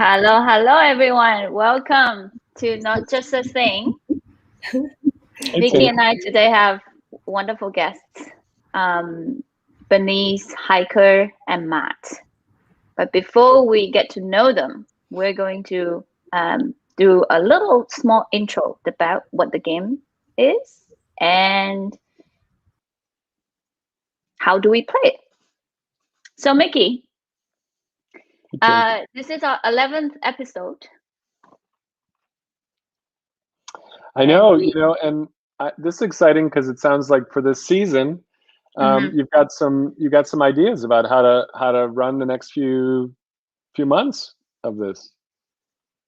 Hello, everyone. Welcome to Not Just a Thing. Hey, Vicky Ting. and I today have wonderful guests, Bernice, Hiker, and Matt. But before we get to know them, we're going to do a little small intro about what the game is and how do we play it. So, Mickey, this is our 11th episode. I know, and this is exciting because it sounds like for this season, you've got some ideas about how to run the next few months of this.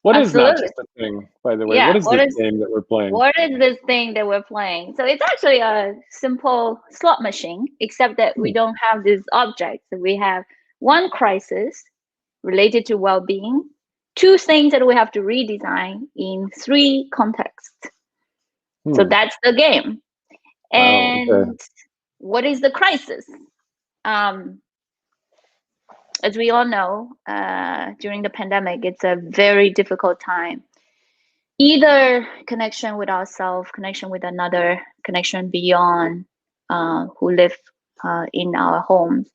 What is Not Absolutely. Just a Thing, by the way? Yeah, What is this game that we're playing? What is this thing that we're playing? So it's actually a simple slot machine, except that we don't have these objects. We have one crisis related to well-being, two things that we have to redesign in three contexts. So that's the game. And okay. What is the crisis? As we all know, during the pandemic, it's a very difficult time. Either connection with ourselves, connection with another, connection beyond who live in our homes.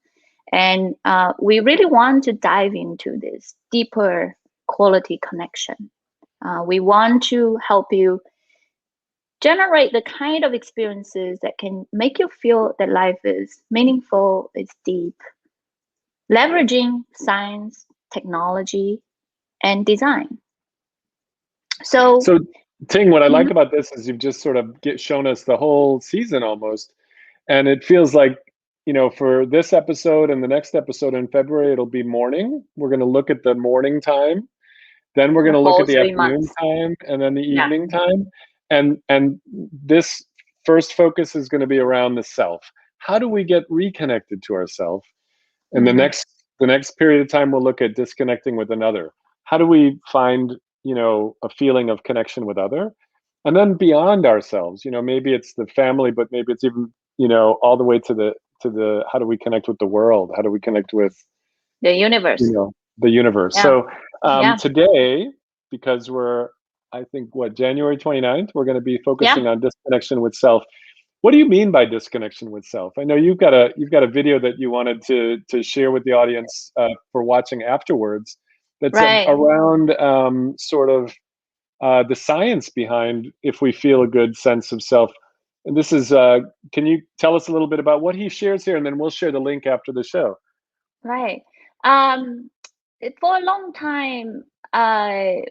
And we really want to dive into this deeper quality connection. We want to help you generate the kind of experiences that can make you feel that life is meaningful, it's deep, leveraging science, technology, and design. So Ting, what I like about this is you've just sort of shown us the whole season almost, and it feels like, for this episode and the next episode in February, it'll be morning. We're going to look at the morning time. Then we're going to look at the afternoon time and then the evening time. And this first focus is going to be around the self. How do we get reconnected to ourselves? And the next period of time, we'll look at disconnecting with another. How do we find, a feeling of connection with other? And then beyond ourselves, maybe it's the family, but maybe it's even, all the way to the how do we connect with the world? How do we connect with the universe? The universe. Yeah. So today, because we're, I think, January 29th, we're going to be focusing on disconnection with self. What do you mean by disconnection with self? I know you've got a video that you wanted to share with the audience for watching afterwards. That's around sort of the science behind if we feel a good sense of self. And this is, can you tell us a little bit about what he shares here, and then we'll share the link after the show. Right. For a long time, I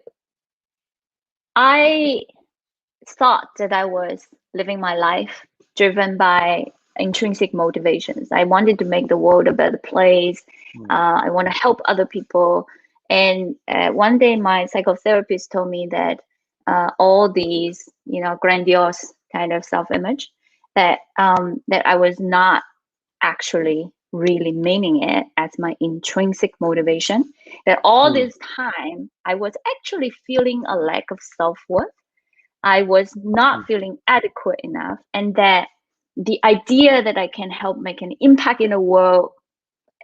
thought that I was living my life driven by intrinsic motivations. I wanted to make the world a better place. I want to help other people. And one day, my psychotherapist told me that all these, grandiose kind of self-image, that I was not actually really meaning it as my intrinsic motivation. That all this time, I was actually feeling a lack of self-worth. I was not feeling adequate enough, and that the idea that I can help make an impact in the world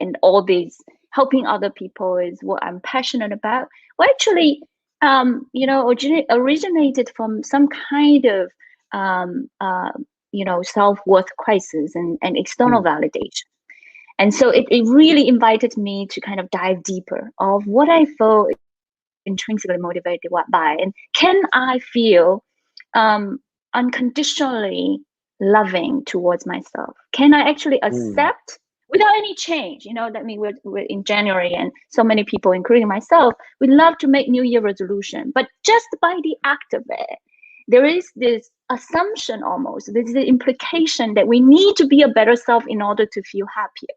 and all these helping other people is what I'm passionate about. Well, actually, originated from some kind of self-worth crisis and external validation. And so it really invited me to kind of dive deeper of what I feel intrinsically motivated by, and can I feel unconditionally loving towards myself? Can I actually accept without any change? That means we're in January, and so many people, including myself, we love to make New Year resolution, but just by the act of it, there is this assumption, almost there's the implication that we need to be a better self in order to feel happier.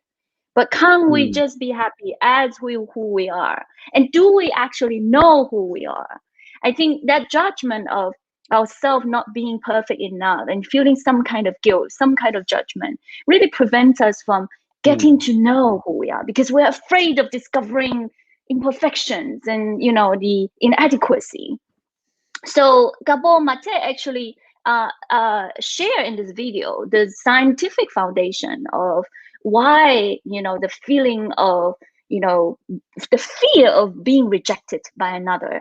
But can't we just be happy as who we are? And do we actually know who we are? I think that judgment of ourselves not being perfect enough and feeling some kind of guilt, some kind of judgment, really prevents us from getting to know who we are, because we're afraid of discovering imperfections and the inadequacy. So Gabor Mate actually share in this video the scientific foundation of why the feeling of the fear of being rejected by another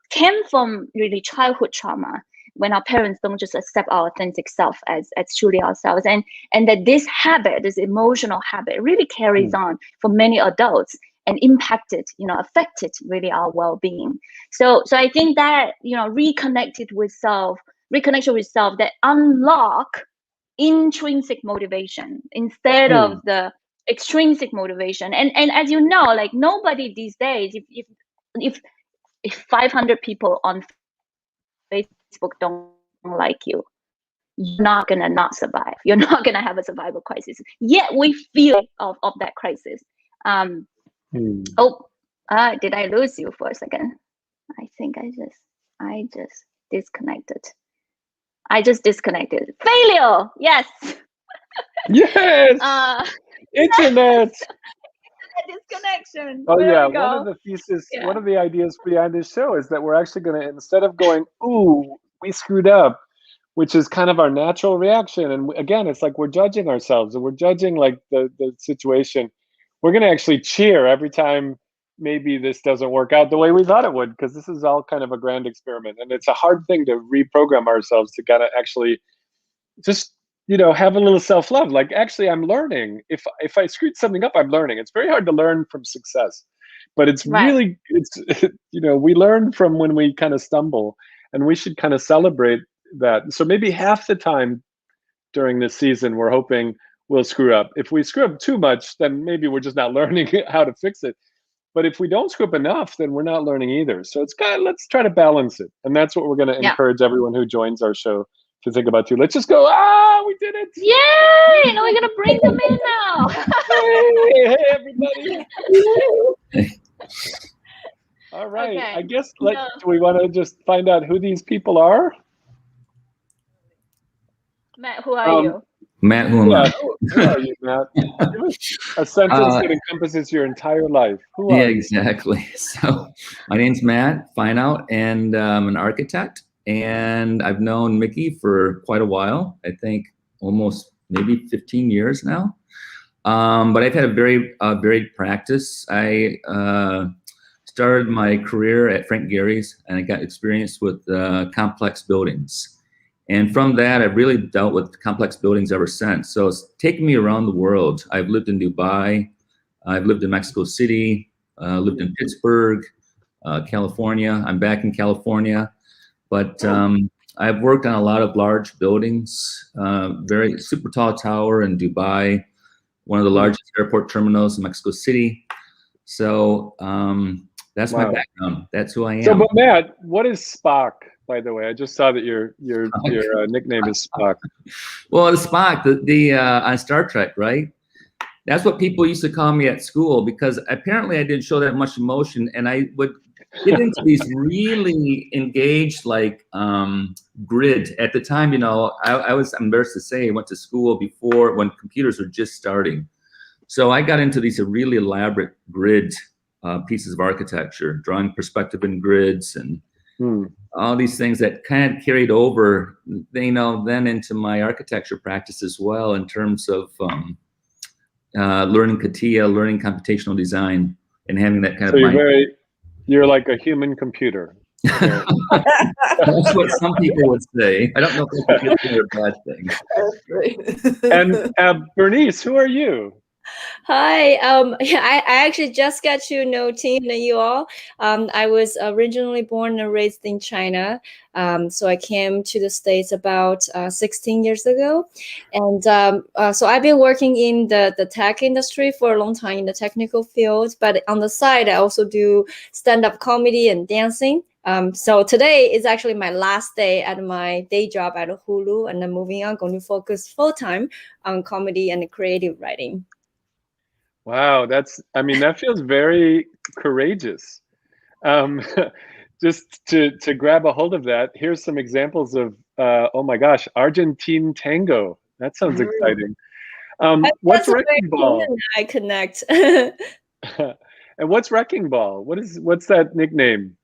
came from really childhood trauma, when our parents don't just accept our authentic self as truly ourselves, and that this habit, this emotional habit, really carries on for many adults and affected really our well-being. So I think that reconnection with self that unlock intrinsic motivation instead of the extrinsic motivation. And as you know, like, nobody these days, if 500 people on Facebook don't like you, you're not gonna not survive. You're not gonna have a survival crisis. Yet we feel of that crisis. Did I lose you for a second? I think I just disconnected. Failure. Yes. Yes. Internet. Disconnection. Oh There yeah, we go. one of the thesis, one of the ideas behind this show is that we're actually going to, instead of going, "Ooh, we screwed up," which is kind of our natural reaction, and again, it's like we're judging ourselves and we're judging like the situation. We're going to actually cheer every time maybe this doesn't work out the way we thought it would, because this is all kind of a grand experiment, and it's a hard thing to reprogram ourselves to kind of actually just have a little self-love. Like, actually, I'm learning. If I screwed something up, I'm learning. It's very hard to learn from success, but it's really we learn from when we kind of stumble, and we should kind of celebrate that. So maybe half the time during this season, we're hoping we'll screw up. If we screw up too much, then maybe we're just not learning how to fix it. But if we don't screw up enough, then we're not learning either. So it's kind of, let's try to balance it, and that's what we're going to encourage everyone who joins our show to think about too. Let's just go, we did it. Yay! Now we're going to bring them in now. Hey, everybody. All right. Okay. I guess, do we want to just find out who these people are? Matt, who are you? Matt, who am I? Who are you, Matt? Give us a sentence that encompasses your entire life. Who are you? Exactly. So my name's Matt Fineout, and I'm an architect. And I've known Mickey for quite a while. I think almost maybe 15 years now. But I've had a very varied practice. I started my career at Frank Gehry's, and I got experience with complex buildings. And from that, I've really dealt with complex buildings ever since. So it's taken me around the world. I've lived in Dubai. I've lived in Mexico City, lived in Pittsburgh, California. I'm back in California. But I've worked on a lot of large buildings, very super tall tower in Dubai, one of the largest airport terminals in Mexico City. So that's my background. That's who I am. So, but Matt, what is Spock, by the way? I just saw that your nickname is Spock. Well, it's Spock, the on Star Trek, right? That's what people used to call me at school, because apparently I didn't show that much emotion, and I would get into these really engaged, like grid. At the time, I was embarrassed to say I went to school before when computers were just starting. So I got into these really elaborate grid pieces of architecture, drawing perspective in grids and all these things that kind of carried over, then into my architecture practice as well, in terms of learning CATIA, learning computational design, and having that kind of mind. You're like a human computer. That's what some people would say. I don't know if that's a good thing or a bad thing. That's great. And Bernice, who are you? Hi. I actually just got to know Tim and you all. I was originally born and raised in China. So I came to the States about 16 years ago. And so I've been working in the tech industry for a long time in the technical field. But on the side, I also do stand-up comedy and dancing. So today is actually my last day at my day job at Hulu. And I'm moving on, going to focus full-time on comedy and creative writing. Wow, that feels very courageous. Just to grab a hold of that, here's some examples of, oh my gosh, Argentine tango. That sounds exciting. What's Wrecking Ball? I connect. And what's Wrecking Ball? What's that nickname?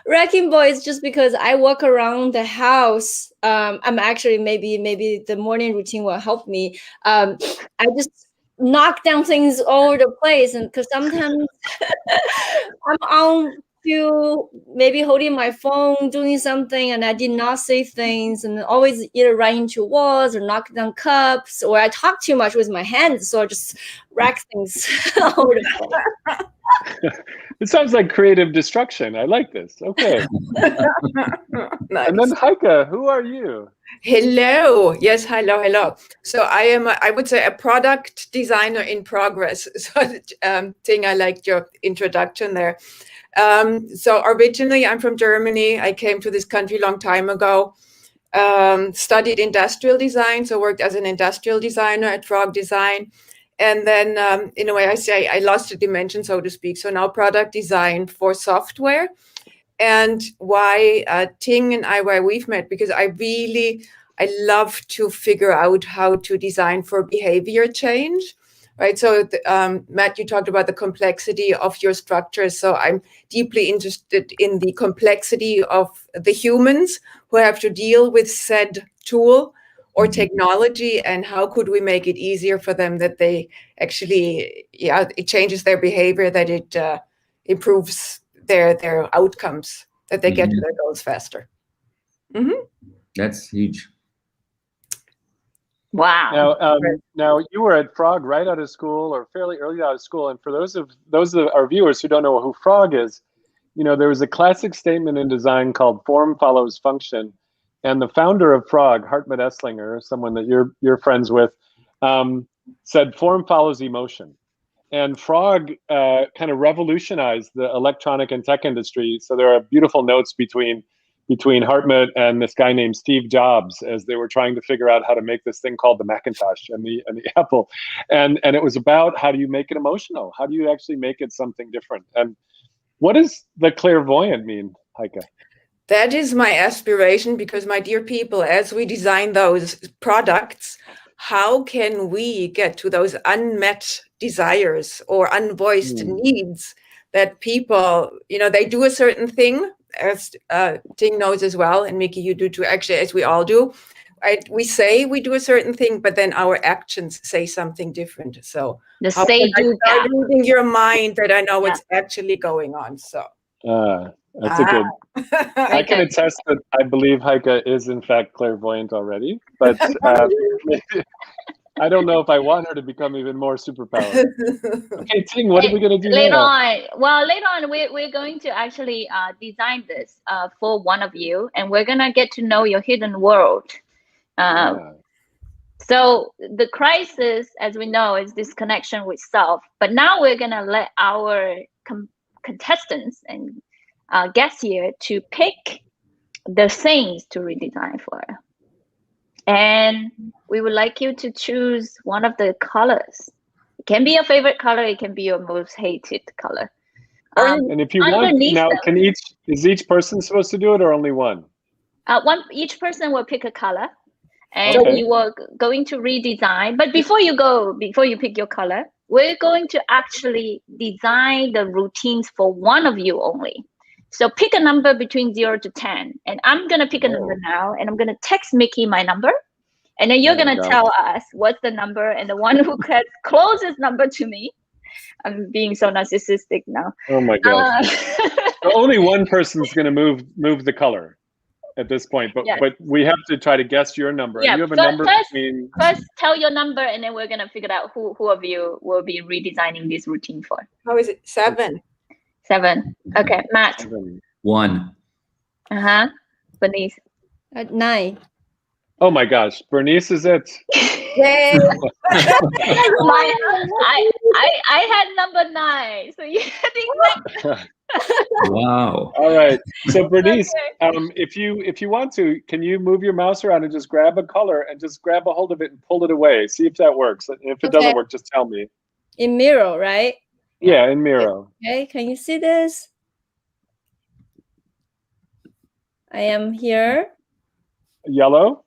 Wrecking Ball is just because I walk around the house. I'm actually maybe the morning routine will help me. I just knock down things all over the place, and because sometimes I'm on to maybe holding my phone, doing something, and I did not say things, and always either run into walls or knock down cups, or I talk too much with my hands, so I just rack things all over the place. It sounds like creative destruction. I like this. Okay. Nice. And then Heike, who are you? Hello. Yes, hello. So I am, I would say, a product designer in progress. So, Ting, I liked your introduction there. So originally, I'm from Germany. I came to this country a long time ago. Studied industrial design, so worked as an industrial designer at Frog Design. And then, in a way, I say I lost the dimension, so to speak. So now product design for software. And why Ting and I, why we've met, because I love to figure out how to design for behavior change, right? So Matt, you talked about the complexity of your structure. So I'm deeply interested in the complexity of the humans who have to deal with said tool or technology, and how could we make it easier for them that they actually, it changes their behavior, that it improves their outcomes, that they get to their goals faster. That's huge. Wow. Now you were at Frog right out of school, or fairly early out of school. And for those of our viewers who don't know who Frog is, there was a classic statement in design called "form follows function," and the founder of Frog, Hartmut Esslinger, someone that you're friends with, said "form follows emotion." And Frog kind of revolutionized the electronic and tech industry. So there are beautiful notes between Hartmut and this guy named Steve Jobs as they were trying to figure out how to make this thing called the Macintosh and the Apple. And it was about, how do you make it emotional? How do you actually make it something different? And what does the clairvoyant mean, Heike? That is my aspiration, because, my dear people, as we design those products, how can we get to those unmet desires or unvoiced needs that people, they do a certain thing, as Ting knows as well, and Mickey, you do too, actually, as we all do. Right? We say we do a certain thing, but then our actions say something different. So The how say can I do start gap. reading your mind that I know what's actually going on? So That's a good. I can attest that I believe Heike is in fact clairvoyant already, but maybe, I don't know if I want her to become even more superpowered. Okay, Ting, what are we going to do later now? on? Well, later on, we're going to actually design this for one of you, and we're gonna get to know your hidden world. So the crisis, as we know, is this connection with self. But now we're gonna let our contestants and guests here to pick the things to redesign for. And we would like you to choose one of the colors. It can be your favorite color. It can be your most hated color. And if you want, now, is each person supposed to do it, or only one? Each person will pick a color, and you are going to redesign. But before you pick your color, we're going to actually design the routines for one of you only. So pick a number between 0 to 10, and I'm gonna pick a number now, and I'm gonna text Mickey my number, and then you're gonna tell us what's the number, and the one who gets closest number to me. I'm being so narcissistic now. Oh my gosh! So only one person's gonna move the color at this point, but we have to try to guess your number. Yeah, you have a number between. First, tell your number, and then we're gonna figure out who of you will be redesigning this routine for. How is it? 7. 7. Okay, Matt. 1. Bernice. 9. Oh my gosh, Bernice is it? Yay! I had number 9, so you had Wow. All right. So Bernice, if you want to, can you move your mouse around and just grab a color and just grab a hold of it and pull it away? See if that works. And if it doesn't work, just tell me. In Miro, right? Yeah, in Miro. Okay, can you see this? I am here. Yellow?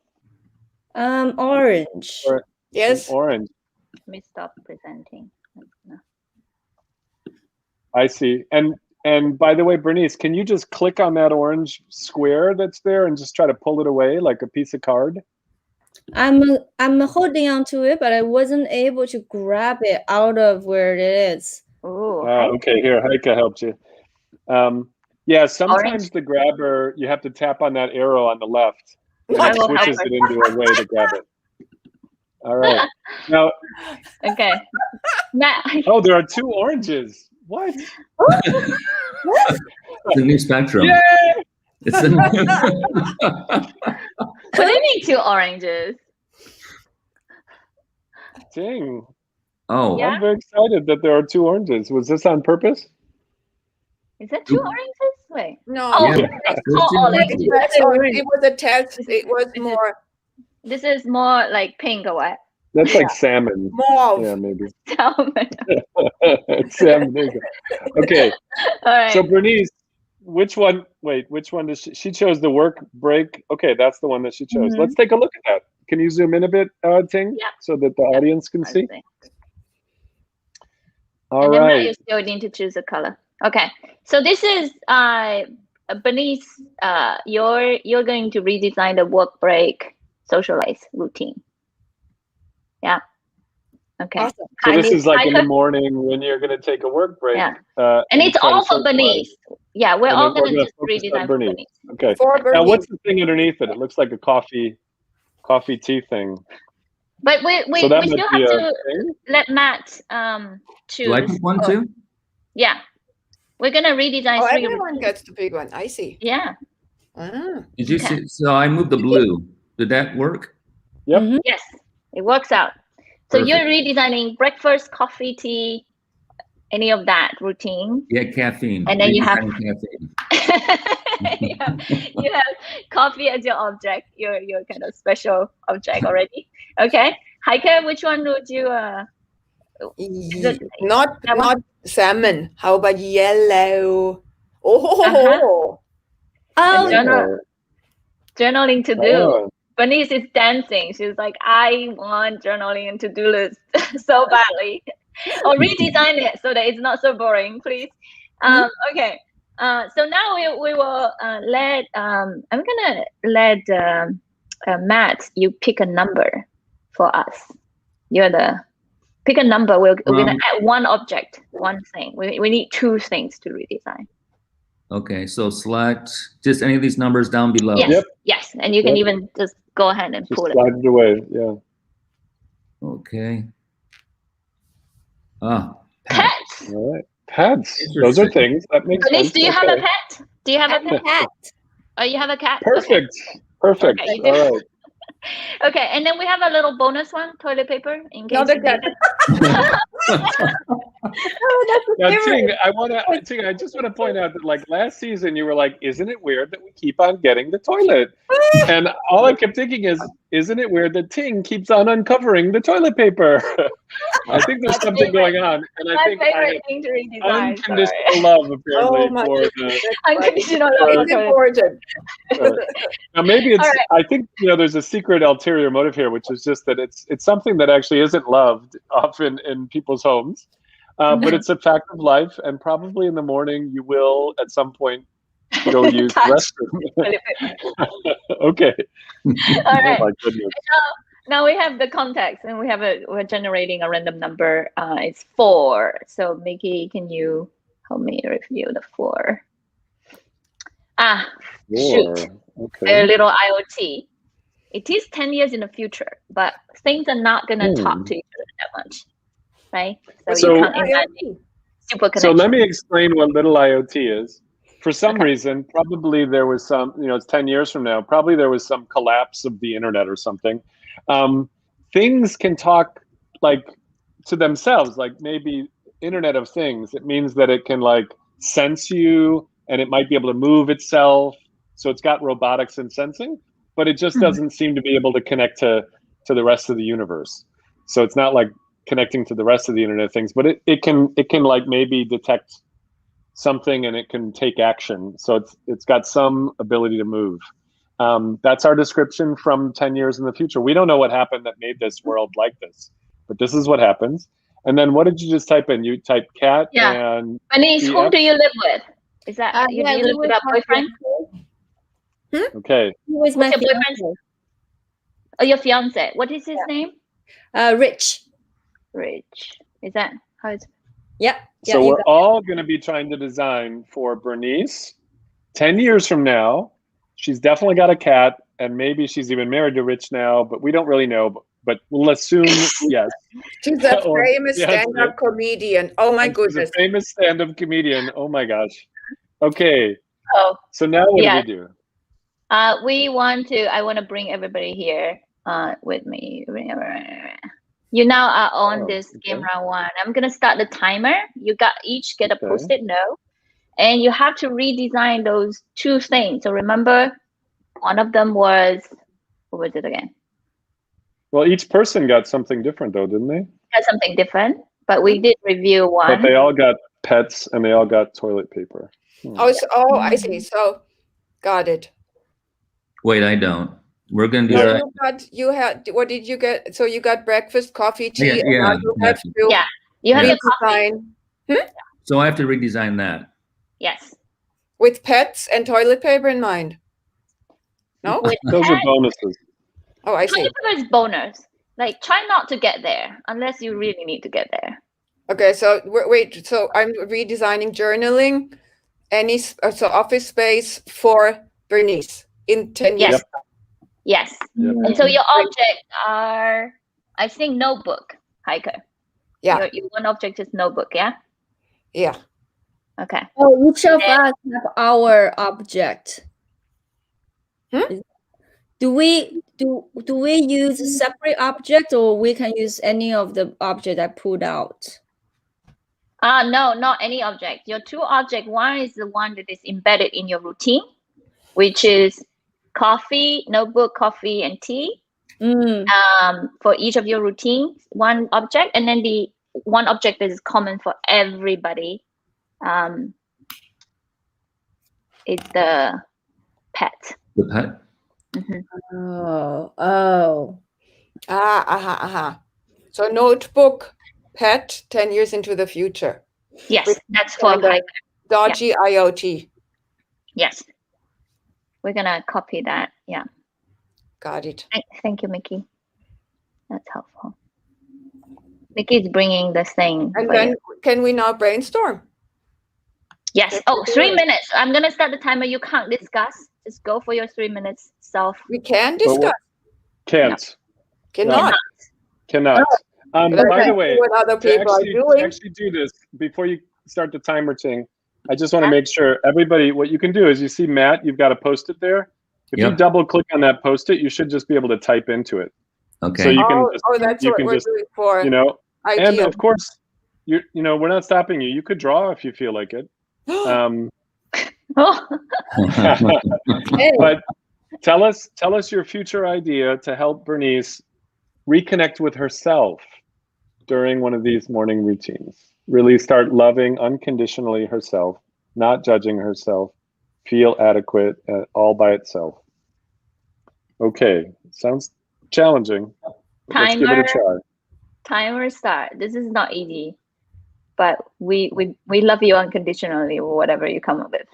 Orange. Yes. Orange. Let me stop presenting. I see. And by the way, Bernice, can you just click on that orange square that's there and just try to pull it away like a piece of card? I'm holding on to it, but I wasn't able to grab it out of where it is. Oh, Okay, here, Heike helped you. Yeah, sometimes Orange. the grabber, you have to tap on that arrow on the left, and I it will help switches her. it into a way to grab it. All right. Now, Okay. Matt. oh, there are 2 oranges. What? It's a new spectrum. Yay! It's a What do you mean 2 oranges? Dang. Oh, Yeah. I'm very excited that there are 2 oranges. Was this on purpose? Is that 2 oranges? Wait. No, Oh, Yeah. it's There's all 2 orange. oranges. it was a test. It was more This is more like pink or what? That's like salmon. mauve. Yeah, maybe. Salmon. Salmon. There you go. Okay. All right. So Bernice, which one? Wait, which one does she chose? The work break. Okay, that's the one that she chose. Mhm. Let's take a look at that. Can you zoom in a bit, Ting, Yeah. so that the audience can Let's see? see. All And then now you right. still need to choose a color. Okay. So this is Bernice. You're going to redesign the work break socialize routine. Yeah. Okay. Awesome. So this Kindly- is like in the Heike? morning when you're going to take a work break. Yeah. And And it's try to all for socialize. Bernice. Yeah, we're And all then we're going to gonna just focus on redesign for Bernice. Bernice. Okay. For Now, Bernice. what's the thing underneath it? It looks like a coffee tea thing. But we So that we might still be have a to thing. let Matt choose. Do I pick one too? Yeah. We're gonna redesign Oh, 3 everyone routines. gets the big one. I see. Yeah. Ah. Did you Okay. see? So I moved the blue. Did that work? Yep. Mhm. Yes, it works out. So Perfect. you're redesigning breakfast, coffee, tea, any of that routine. Yeah, caffeine. And then you have- Redesigning caffeine. you have coffee as your object, your kind of special object already. Okay. Heike, which one would you it- Not that one? not salmon. How about yellow? Oh, Uh-huh. Oh, Journal- journaling to do? Oh. Bernice is dancing. She's like, I want journaling and to-do list so badly. Or redesign it so that it's not so boring, please. Okay. So now we will let I'm gonna let Matt, you pick a number for us. You're the pick a number. We're gonna add one object, one thing. We need 2 things to redesign. Okay, so select just any of these numbers down below. Yes, Yep. yes, and you can Yep. even just go ahead and Just pull it. slide it away. Yeah. Okay. Ah, Pets. All right. Pets. Those are Interesting. things. That makes Bernice, sense. do you have a Okay. pet? Do you have a pet? cat. Oh, you have a cat? Perfect. Perfect. Okay, you do. All right. Okay, and then we have a little bonus one, toilet paper, in case Not a you cat. need it. Now, Ting, I just want to point out that like last season you were like, isn't it weird that we keep on getting the toilet? And all I kept thinking is, isn't it weird that Ting keeps on uncovering the toilet paper? I think there's My something favorite- going on, and I My think I favorite have thing to redesign. unconditional Sorry. love apparently Oh my for goodness, the. that's right. Unconditional Right. love. It's important. Now maybe it's. All right. I think there's a secret ulterior motive here, which is just that it's something that actually isn't loved often in people's homes, but it's a fact of life, and probably in the morning you will at some point go use the Touch restroom. toilet paper. Okay. All Oh right. my goodness. Now we have the context, and we're generating a random number. It's 4. So Mickey, can you help me review the 4? Shoot. A Okay. little IoT. It is 10 years in the future, but things are not gonna talk to each other that much, right? So- you can't imagine super connection. So let me explain what little IoT is. For some Okay. reason, probably there was some, it's 10 years from now, probably there was some collapse of the internet or something. Things can talk like to themselves, like maybe Internet of Things. It means that it can like sense you and it might be able to move itself. So it's got robotics and sensing, but it just doesn't seem to be able to connect to the rest of the universe. So it's not like connecting to the rest of the Internet of Things, but it can like maybe detect something and it can take action. So it's got some ability to move. That's our description from 10 years in the future. We don't know what happened that made this world like this, but this is what happens. And then what did you just type in? You typed cat Yeah. and Bernice, whom EF? do you live with? Is that you, Yeah, do you live with a boyfriend? okay. Who is What's my your boyfriend's- fiance? Oh, your fiance. What is his name? Rich. Rich. Is that how it's? Yeah. So you we're got all going to be trying to design for Bernice. 10 years from now, she's definitely got a cat, and maybe she's even married to Rich now, but we don't really know. But we'll assume yes. She's a Or famous yes, stand-up comedian. Oh my and she's goodness. a famous stand-up comedian. Oh my gosh. Okay. Oh, So now what yeah. do we do? I want to bring everybody here with me. You now are on this game round 1. I'm gonna start the timer. You each get a post-it note, and you have to redesign those 2 things. So remember, one of them was, what was it again? Well, each person got something different though, didn't they? Had something different, but we did review one. But they all got pets and they all got toilet paper. Oh, I see. So, got it. Wait, I don't. We're gonna do No, that. you had. What did you get? So you got breakfast, coffee, tea, and now Yeah, you have gotcha. to You have Yeah. your coffee. redesign So I have to redesign that. Yes. with pets and toilet paper in mind. No. With Those are bonuses. Oh, I see. toilet paper is bonus. Like, try not to get there unless you really need to get there. Okay, so wait. So I'm redesigning journaling, so office space for Bernice in 10 years. Yes. Yep. And so your objects are, I think, notebook, Hiker. Yeah. Your one object is notebook, yeah? Yeah. Okay. Oh, each of us have our object. Do we use a separate object, or we can use any of the object I pulled out? No, not any object. Your 2 object, one is the one that is embedded in your routine, which is coffee, notebook, coffee, and tea. For each of your routines, one object, and then the one object that is common for everybody is the pet. The pet. Oh. So notebook, pet, 10 years into the future. Yes, that's for Hiker. Dodgy IoT. Yes. We're gonna copy that. Yeah. Got it. Thank you, Mickey. That's helpful. Mickey is bringing this thing. And then can we now brainstorm? Yes. Oh, 3 minutes. I'm gonna start the timer. You can't discuss. Just go for your 3 minutes self. We can discuss. Can't. Cannot. Cannot. By the way, what other people are to doing. actually do this, before you start the timer thing, I just want to make sure everybody, what you can do is, you see Matt, you've got a post-it there. If you double click on that post-it, you should just be able to type into it. Okay. So you can that's you what can we're just, doing for. and of course, we're not stopping you. You could draw if you feel like it. But tell us your future idea to help Bernice reconnect with herself during one of these morning routines. Really start loving unconditionally herself, not judging herself, feel adequate all by itself. Okay, sounds challenging. Let's give it a try. Timer start. This is not easy, but we love you unconditionally, or whatever you come up with.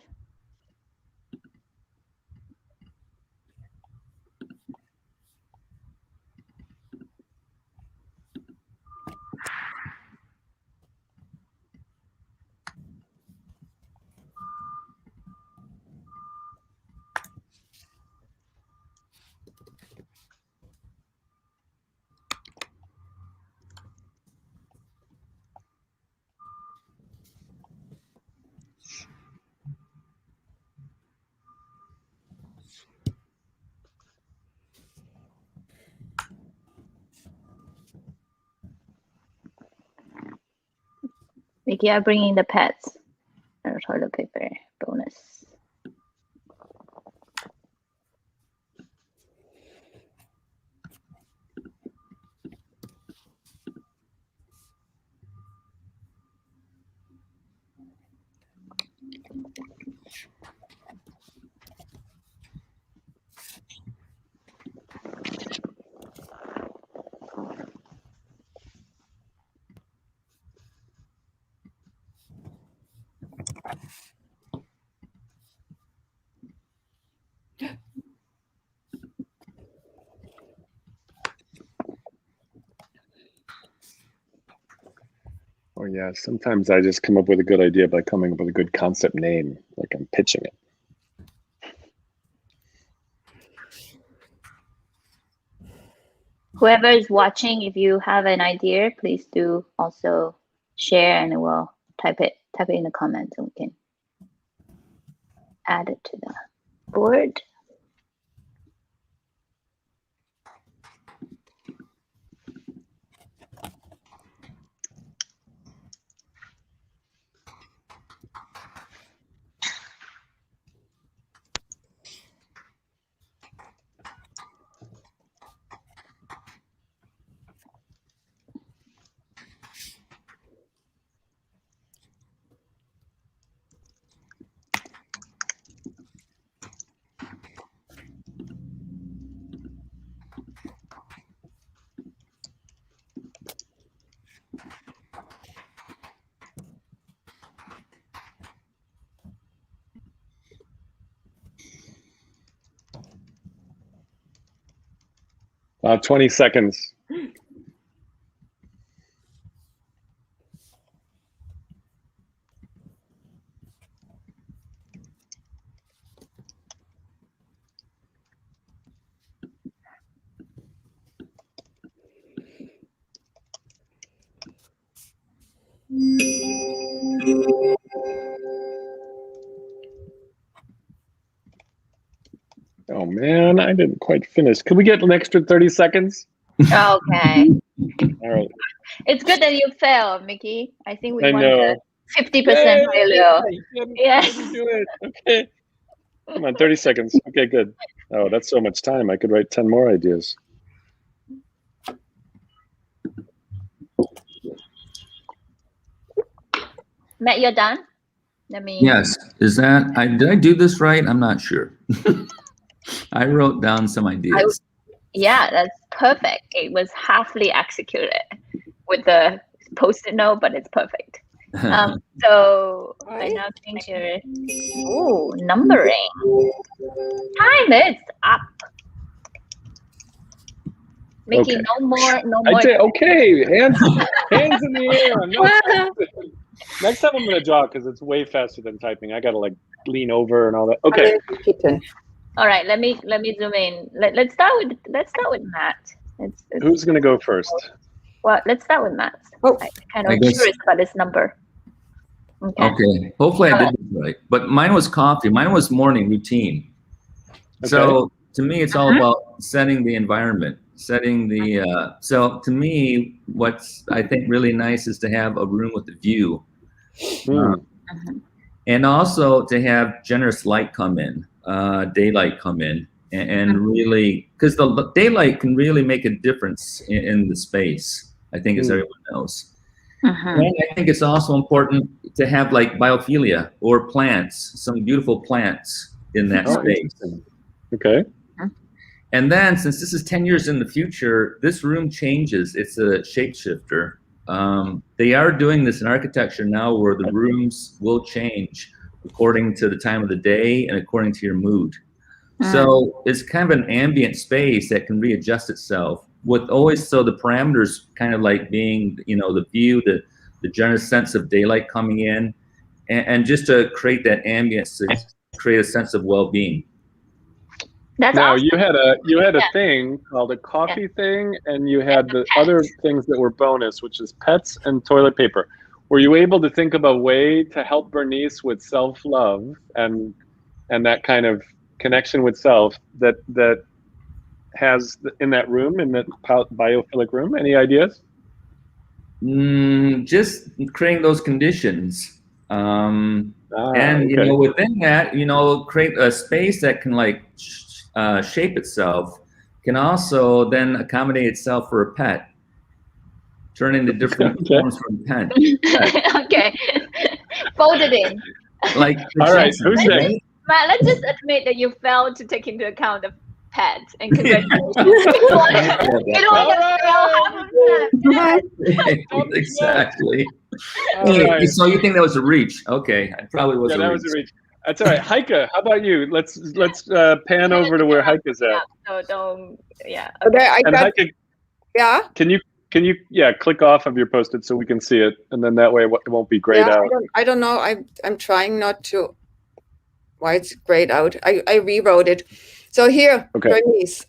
Mickey, I'm bringing the pets and toilet paper bonus. yeah. Sometimes I just come up with a good idea by coming up with a good concept name, like I'm pitching it. Whoever is watching, if you have an idea, please do also share, and we'll type it in the comments, and we can add it to the board. About 20 seconds. Oh man, I didn't quite finish. Could we get an extra 30 seconds? Okay. All right. It's good that you failed, Mickey. I think we I want know. the 50% failure. Yes. Do it. Okay. Come on, 30 seconds. Okay, good. Oh, that's so much time. I could write 10 more ideas. Matt, you're done? Let me. Yes. Is that, did I do this right? I'm not sure. I wrote down some ideas. Yeah, that's perfect. It was halfly executed with the post-it note, but it's perfect. So I now change your numbering. Time is up. Mickey, Okay. no more. I'd say, okay, hands in the air. Next time I'm gonna draw because it's way faster than typing. I gotta like lean over and all that. Okay. All right, let me zoom in. Let's start with Matt. Who's gonna go first? Well, let's start with Matt. Oh. I'm kind of curious about this number. Okay. Hopefully I did this right. But mine was coffee. Mine was morning routine. Okay. So to me, it's all about setting the environment, setting the. So to me, what's I think really nice is to have a room with a view, and also to have generous light come in, daylight come in, and really because the daylight can really make a difference in the space. I think, as everyone knows. And I think it's also important to have like biophilia or plants, some beautiful plants in that space. Okay. And then since this is 10 years in the future, this room changes. It's a shapeshifter. They are doing this in architecture now where the rooms will change according to the time of the day and according to your mood. So it's kind of an ambient space that can readjust itself with always, so the parameters kind of like being, the view, the generous sense of daylight coming in, and just to create that ambience, to create a sense of well-being. That's now awesome. you had a thing called a coffee thing, and you had the other things that were bonus, which is pets and toilet paper. Were you able to think of a way to help Bernice with self-love and that kind of connection with self that has in that room, in that biophilic room? Any ideas? Just creating those conditions. And okay. within that, create a space that can like shape itself, can also then accommodate itself for a pet, turn into different forms from pet. Okay. Fold it in. Like, all right, who's next? Matt, let's just admit that you failed to take into account the pets, and congratulations. Exactly. Right. So you think that was a reach? Okay, I probably was. Yeah, that was a reach. That's all right. Heike, how about you? Let's pan over to where Heike's at. So don't. Yeah. Okay, and Heike, yeah. can Can you click off of your Post-it so we can see it, and then that way it won't be grayed out. I don't know. I'm trying not to. Why it's grayed out? I rewrote it. So here, Bernice,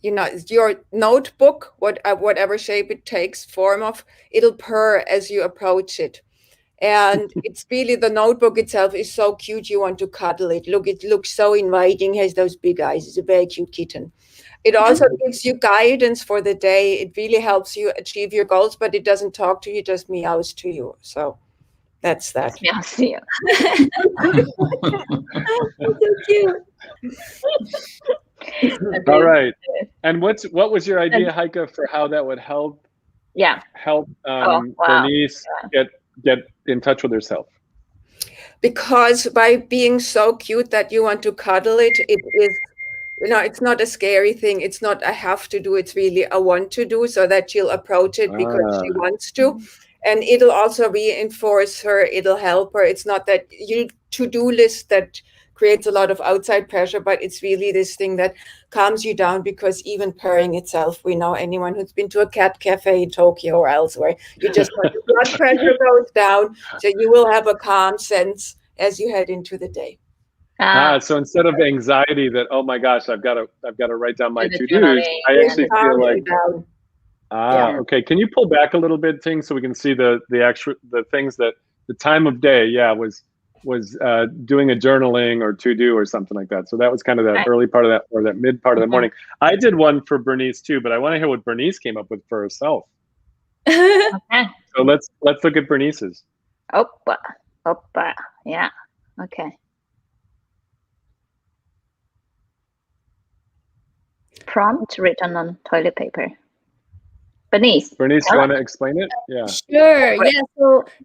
your notebook, whatever shape it takes, form of, it'll purr as you approach it. And it's really, the notebook itself is so cute, you want to cuddle it. Look, it looks so inviting, has those big eyes. It's a very cute kitten. It also gives you guidance for the day. It really helps you achieve your goals, but it doesn't talk to you, just meows to you. So that's that. Meows to you. So cute. All right. And what was your idea, Heike, for how that would help? Yeah. Help Bernice get in touch with herself. Because by being so cute that you want to cuddle it, it is, it's not a scary thing. It's not I have to do. It's really a want to do, so that she'll approach it because she wants to. And it'll also reinforce her. It'll help her. It's not that you to-do list that creates a lot of outside pressure, but it's really this thing that calms you down, because even purring itself, we know, anyone who's been to a cat cafe in Tokyo or elsewhere, you just want your blood pressure goes down, so you will have a calm sense as you head into the day. So instead of anxiety that, oh my gosh, I've got to write down my to-dos, I actually feel like okay. Can you pull back a little bit, Ting, so we can see the things that the time of day was doing a journaling or to-do or something like that. So that was kind of that early part of that, or that mid part of the morning. I did one for Bernice too, but I want to hear what Bernice came up with for herself. So let's look at Bernice's. Oppa. Yeah. Okay. Prompt written on toilet paper. Bernice, you want to explain it? Yeah. Sure. Yeah.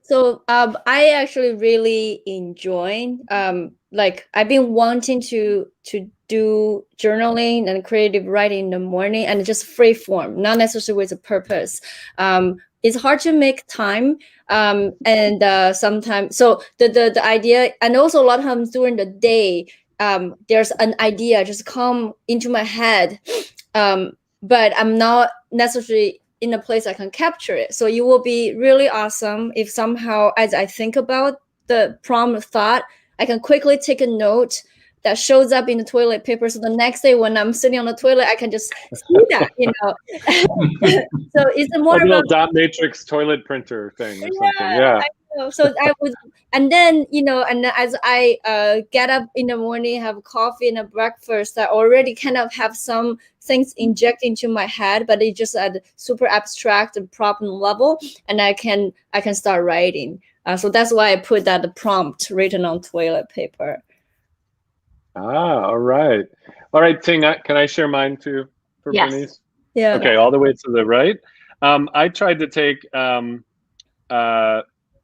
So I actually really enjoy like I've been wanting to do journaling and creative writing in the morning, and just free form, not necessarily with a purpose. It's hard to make time, and sometimes so the idea, and also a lot of times during the day, there's an idea just come into my head, but I'm not necessarily in a place I can capture it. So it will be really awesome if somehow, as I think about the prompt thought, I can quickly take a note that shows up in the toilet paper. So the next day when I'm sitting on the toilet, I can just see that, So it's more like a little dot matrix toilet printer thing or something. Yeah. So I would, and then, and as I get up in the morning, have coffee and a breakfast, I already kind of have some things inject into my head, but it's just at super abstract and problem level, and I can start writing. So that's why I put that the prompt written on toilet paper. All right. Ting, can I share mine too for Bernice? Yeah. Okay, all the way to the right. I tried to take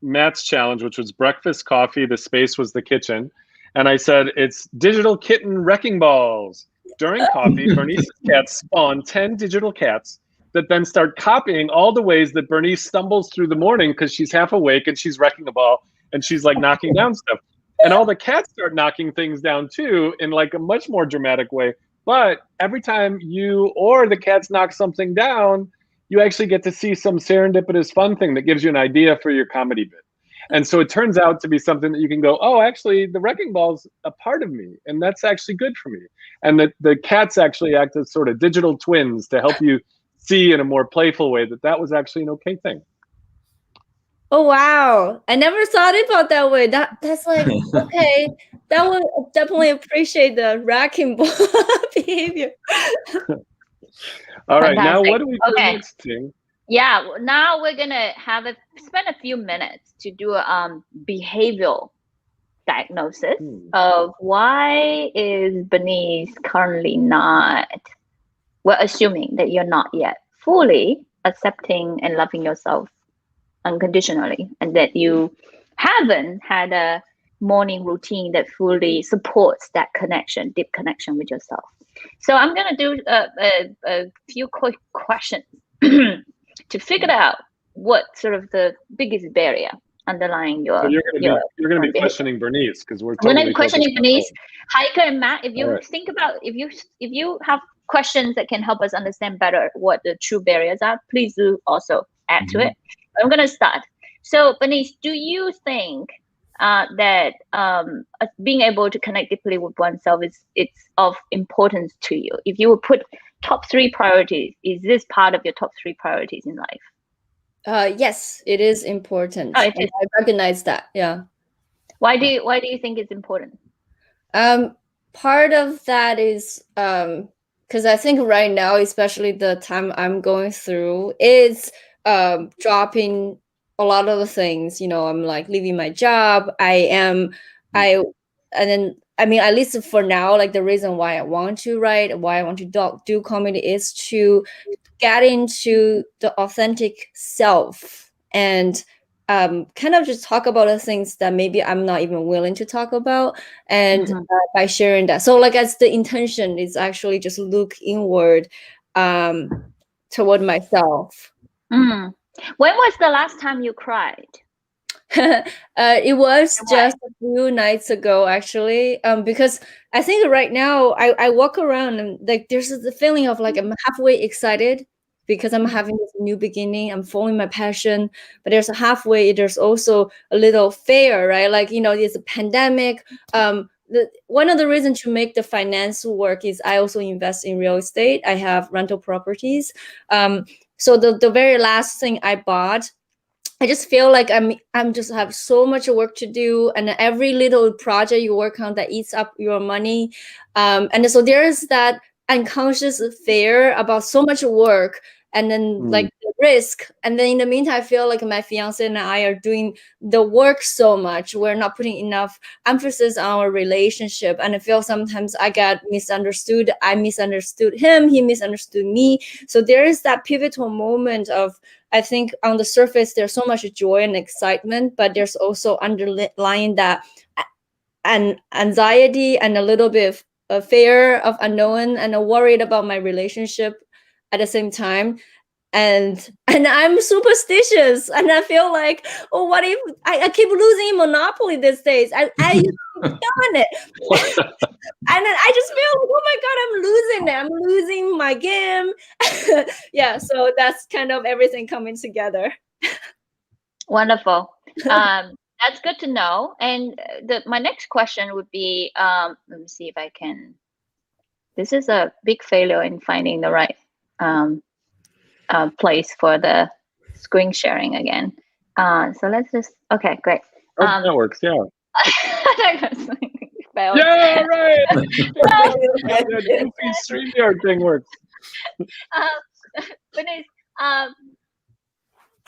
Matt's challenge, which was breakfast, coffee, the space was the kitchen. And I said, it's digital kitten wrecking balls. During coffee, Bernice's cats spawn 10 digital cats that then start copying all the ways that Bernice stumbles through the morning because she's half awake and she's wrecking a ball and she's like knocking down stuff. And all the cats start knocking things down too in like a much more dramatic way. But every time you or the cats knock something down, you actually get to see some serendipitous fun thing that gives you an idea for your comedy bit. And so it turns out to be something that you can go, oh, actually, the wrecking ball's a part of me, and that's actually good for me. And the cats actually act as sort of digital twins to help you see in a more playful way that was actually an okay thing. Oh, wow. I never thought about that way. That's like, okay, that would definitely appreciate the wrecking ball behavior. All right, now what do we do next, Ting? Yeah, now we're gonna spend a few minutes to do a behavioral diagnosis of why is Bernice currently not. We're assuming that you're not yet fully accepting and loving yourself unconditionally, and that you haven't had a morning routine that fully supports that connection, deep connection with yourself. So I'm gonna do a few quick questions to figure out what sort of the biggest barrier underlying So your you're gonna be behavior. questioning Bernice because we're I'm gonna totally be questioning focused on Bernice, Heike, and Matt. If you All right. think about if you have questions that can help us understand better what the true barriers are, please do also add to it. I'm gonna start. So Bernice, do you think that being able to connect deeply with oneself it's of importance to you? If you would put top 3 priorities, is this part of your top 3 priorities in life? Yes, it is important. Oh, it is. I recognize that. Yeah. Why do you think it's important? Part of that is because I think right now, especially the time I'm going through, is dropping a lot of the things. You know, I'm like leaving my job. And then I mean, at least for now, like the reason why I want to write, why I want to do comedy is to get into the authentic self and kind of just talk about the things that maybe I'm not even willing to talk about, and by sharing that. So like as the intention is actually just look inward toward myself. When was the last time you cried? It was just a few nights ago, actually, because I think right now I walk around and like there's the feeling of like I'm halfway excited because I'm having this new beginning, I'm following my passion, but there's a halfway, there's also a little fear, right? Like, you know, it's a pandemic. One of the reasons to make the finance work is I also invest in real estate. I have rental properties. So the very last thing I bought, I just feel like I'm just have so much work to do, and every little project you work on that eats up your money, and so there is that unconscious fear about so much work, and then like the risk, and then in the meantime I feel like my fiance and I are doing the work so much, we're not putting enough emphasis on our relationship, and I feel sometimes I got misunderstood, I misunderstood him, he misunderstood me. So there is that pivotal moment of, I think on the surface, there's so much joy and excitement, but there's also underlying that an anxiety and a little bit of fear of unknown and a worried about my relationship at the same time. And I'm superstitious, and I feel like, oh, what if I keep losing Monopoly these days? I used to be on it. And then I just feel like, oh my God, I'm losing it. I'm losing my game. Yeah, so that's kind of everything coming together. Wonderful. That's good to know. And my next question would be, let me see if I can. This is a big failure in finding the right place for the screen sharing again. So let's just, okay, great. that works, yeah. Failed. Yeah, right. The goofy StreamYard thing works. Bernice,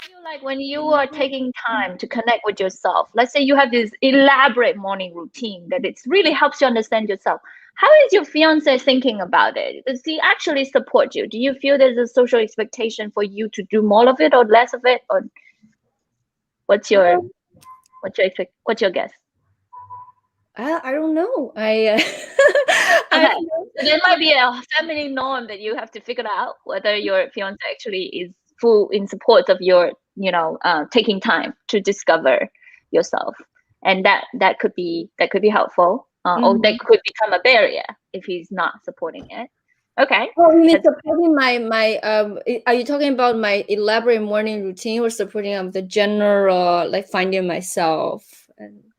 feel like when you are taking time to connect with yourself, let's say you have this elaborate morning routine that it really helps you understand yourself. How is your fiance thinking about it? Does he actually support you? Do you feel there's a social expectation for you to do more of it or less of it? Or what's your guess? I don't know. Okay. There might be a family norm that you have to figure out whether your fiance actually is full in support of your, taking time to discover yourself, and that could be helpful, or that could become a barrier if he's not supporting it. Okay. Oh, you mean supporting my are you talking about my elaborate morning routine or supporting of the general, like finding myself?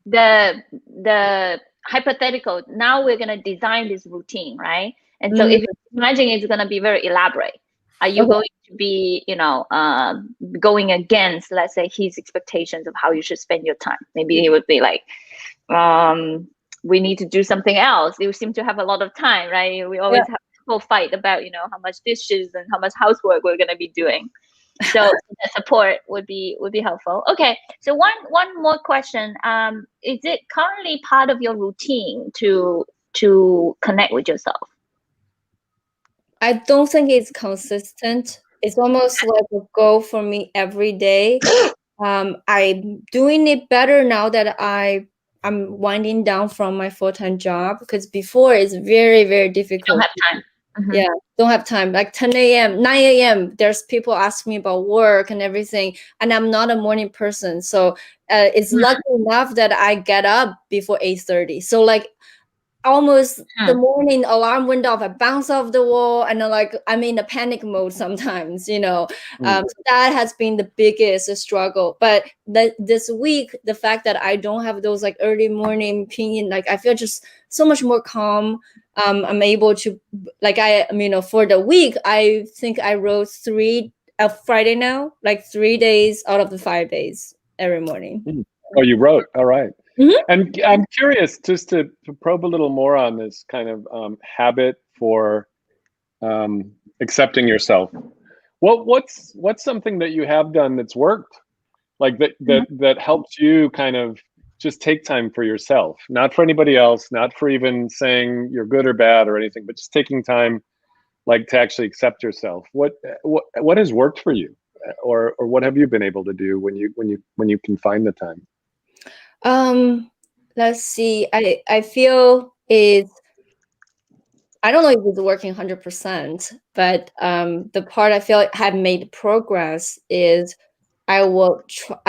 The hypothetical, now we're going to design this routine, right? And so if you imagine it's going to be very elaborate, are you going to be, going against, let's say, his expectations of how you should spend your time? Maybe he would be like, we need to do something else. You seem to have a lot of time, right? We always have a whole fight about, how much dishes and how much housework we're going to be doing. So the support would be helpful. Okay, so one more question. Is it currently part of your routine to connect with yourself? I don't think it's consistent. It's almost like a goal for me every day. I'm doing it better now that I'm winding down from my full-time job, because before it's very, very difficult. You don't have time. Yeah, don't have time. Like 10 a.m., 9 a.m., there's people asking me about work and everything. And I'm not a morning person. So it's lucky enough that I get up before 8:30. So like almost the morning alarm went off, I bounce off the wall, and I'm in a panic mode sometimes, so that has been the biggest struggle. But this week, the fact that I don't have those like early morning pinging, like I feel just so much more calm. I'm able to for the week, I think I wrote Friday now, like 3 days out of the 5 days every morning. Oh, you wrote, all right. Mm-hmm. And I'm curious, just to probe a little more on this kind of habit for accepting yourself. What's something that you have done that's worked, like that helps you kind of just take time for yourself, not for anybody else, not for even saying you're good or bad or anything, but just taking time, like to actually accept yourself. What has worked for you, or what have you been able to do when you can find the time? Let's see. I feel I don't know if it's working 100%, but the part I feel have made progress is I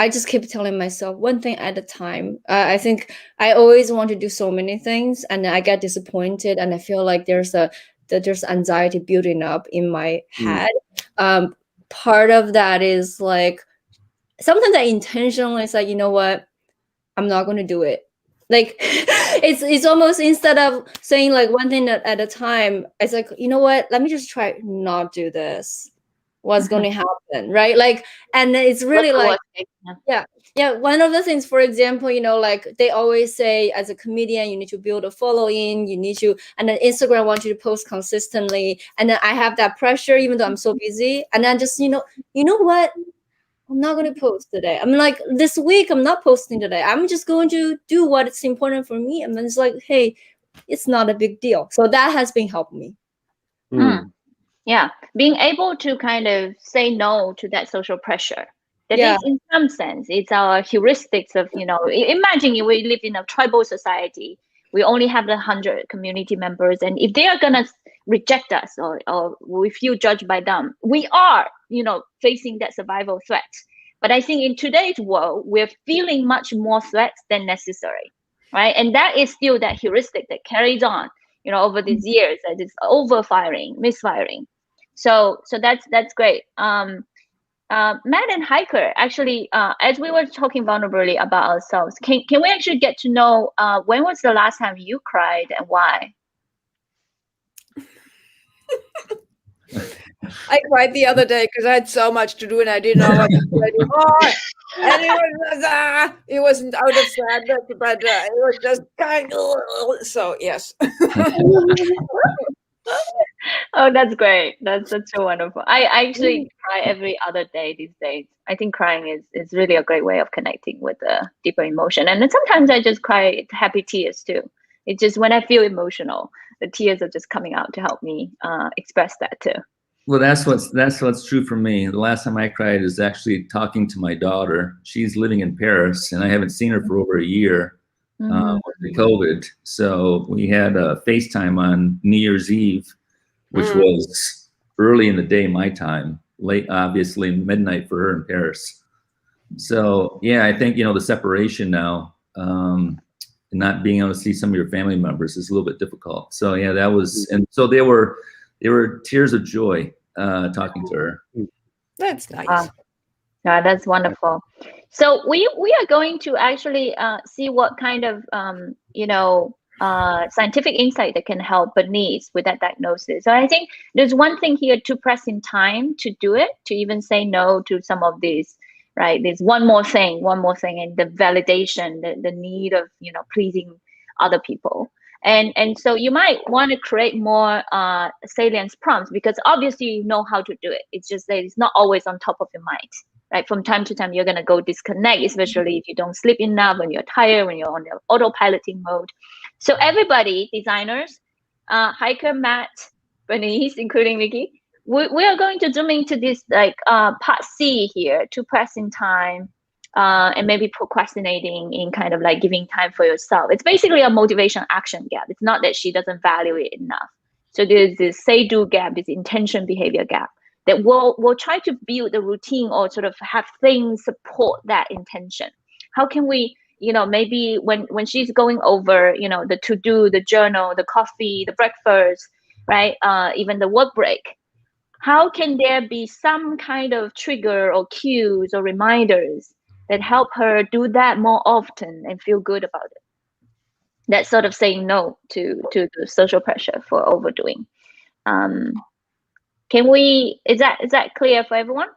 just keep telling myself one thing at a time. I think I always want to do so many things, and I get disappointed, and I feel like there's anxiety building up in my head. Part of that is like sometimes I intentionally say, you know what, I'm not going to do it. Like it's almost, instead of saying like one thing at a time, it's like, you know what, let me just try not do this. What's going to happen, right? Like, and it's really like, yeah. One of the things, for example, like they always say, as a comedian, you need to build a following, and then Instagram wants you to post consistently. And then I have that pressure, even though I'm so busy. And then just, you know what? I'm not going to post today. I'm like, this week, I'm not posting today. I'm just going to do what's important for me. And then it's like, hey, it's not a big deal. So that has been helping me. Yeah, being able to kind of say no to that social pressure. That is, in some sense, it's our heuristics of, imagine if we live in a tribal society, we only have 100 community members, and if they are gonna reject us or we feel judged by them, we are, facing that survival threat. But I think in today's world, we're feeling much more threats than necessary, right? And that is still that heuristic that carries on, over these years, that is overfiring, misfiring. So that's great. Matt and Hiker, actually, as we were talking vulnerably about ourselves, can we actually get to know when was the last time you cried and why? I cried the other day because I had so much to do and I didn't know what to do anymore. And it wasn't out of sadness, but it was just kind of, so yes. Oh, that's great. That's so wonderful. I actually cry every other day these days. I think crying is really a great way of connecting with a deeper emotion. And then sometimes I just cry happy tears too. It's just when I feel emotional, the tears are just coming out to help me express that too. Well, that's what's true for me. The last time I cried is actually talking to my daughter. She's living in Paris, and I haven't seen her for over a year with the COVID. So we had a FaceTime on New Year's Eve, which was early in the day, my time, late, obviously midnight for her in Paris. So yeah, I think, the separation now, and not being able to see some of your family members is a little bit difficult. So yeah, that was, and so they were tears of joy talking to her. That's nice. Yeah, that's wonderful. So we are going to actually see what kind of scientific insight that can help Bernice with that diagnosis. So I think there's one thing here to press in time to do it, to even say no to some of these, right? There's one more thing, and the validation, the need of, pleasing other people. And so you might want to create more salience prompts, because obviously you know how to do it. It's just that it's not always on top of your mind, right? From time to time, you're going to go disconnect, especially if you don't sleep enough, when you're tired, when you're on the autopiloting mode. So everybody, designers, Hiker, Matt, Bernice, including Vicky, we are going to zoom into this part C here, to press in time, and maybe procrastinating in kind of like giving time for yourself. It's basically a motivation action gap. It's not that she doesn't value it enough. So there's this say-do gap, this intention behavior gap, that we'll try to build a routine or sort of have things support that intention. How can we, maybe when she's going over, the to-do, the journal, the coffee, the breakfast, right? Even the work break, how can there be some kind of trigger or cues or reminders that help her do that more often and feel good about it? That's sort of saying no to the social pressure for overdoing. Is that clear for everyone?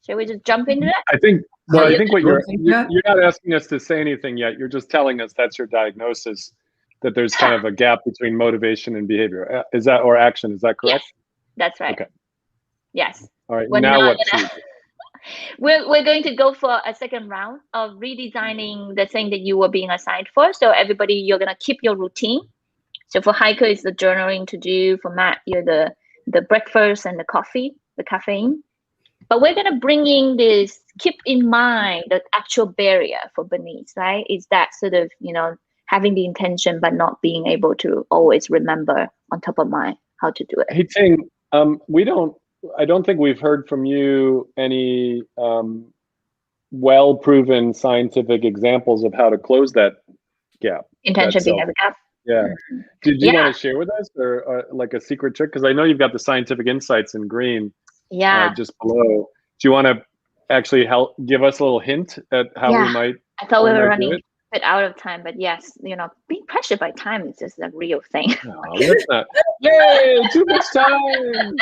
Shall we just jump into that? I think what you're that? not asking us to say anything yet. You're just telling us that's your diagnosis, that there's kind of a gap between motivation and behavior. Is that, or action? Is that correct? Yes, that's right. Okay. Yes. All right. Now what? We're going to go for a second round of redesigning the thing that you were being assigned for. So everybody, you're gonna keep your routine. So for Heike, it's the journaling to do. For Matt, you're the breakfast and the coffee, the caffeine. But we're gonna bring in this, keep in mind the actual barrier for Bernice, right? Is that sort of, having the intention but not being able to always remember on top of mind how to do it. Hey, Ting, I don't think we've heard from you any well-proven scientific examples of how to close that gap. Intention behavior gap. Yeah. Did you want to share with us, or like a secret trick? Because I know you've got the scientific insights in green. Yeah. Just below. Do you want to actually give us a little hint at how we might? I thought we were running a bit out of time, but yes, being pressured by time is just a real thing. No, let's not. Yay! Too much time.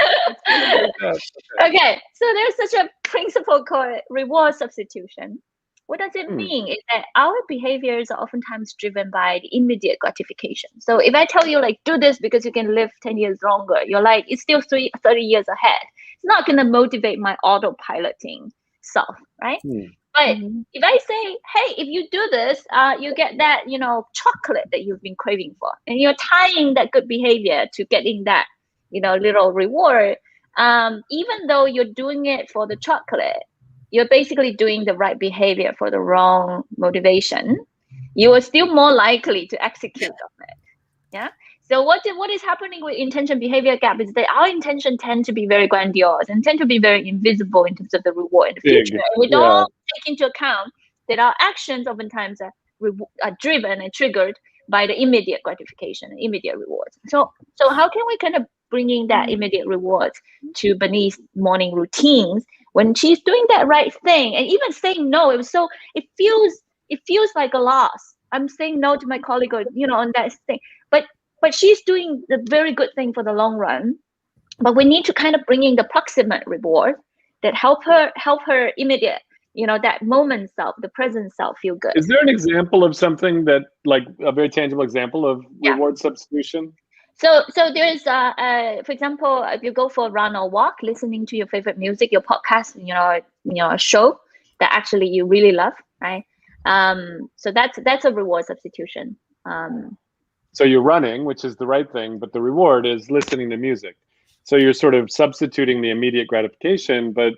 Okay, so there's such a principle called reward substitution. What does it mean? Is that our behaviors are oftentimes driven by the immediate gratification. So if I tell you, like, do this because you can live 10 years longer, you're like, it's still 30 years ahead. It's not going to motivate my autopiloting self, right? But if I say, hey, if you do this, you get that, chocolate that you've been craving for, and you're tying that good behavior to getting that, little reward, even though you're doing it for the chocolate, you're basically doing the right behavior for the wrong motivation. You are still more likely to execute on it. Yeah. So what is happening with intention behavior gap is that our intention tend to be very grandiose and tend to be very invisible in terms of the reward in the future. And we don't take into account that our actions oftentimes are driven and triggered by the immediate gratification and immediate rewards. So how can we kind of bring in that immediate rewards to Bernice's morning routines when she's doing that right thing? And even saying no, it feels like a loss. I'm saying no to my colleague, or, on that thing. But she's doing the very good thing for the long run. But we need to kind of bring in the proximate reward that help her immediate, that moment self, the present self feel good. Is there an example of something that, like a very tangible example of reward substitution? So there's for example, if you go for a run or walk, listening to your favorite music, your podcast, a show that actually you really love, right? So that's a reward substitution. So you're running, which is the right thing, but the reward is listening to music. So you're sort of substituting the immediate gratification, but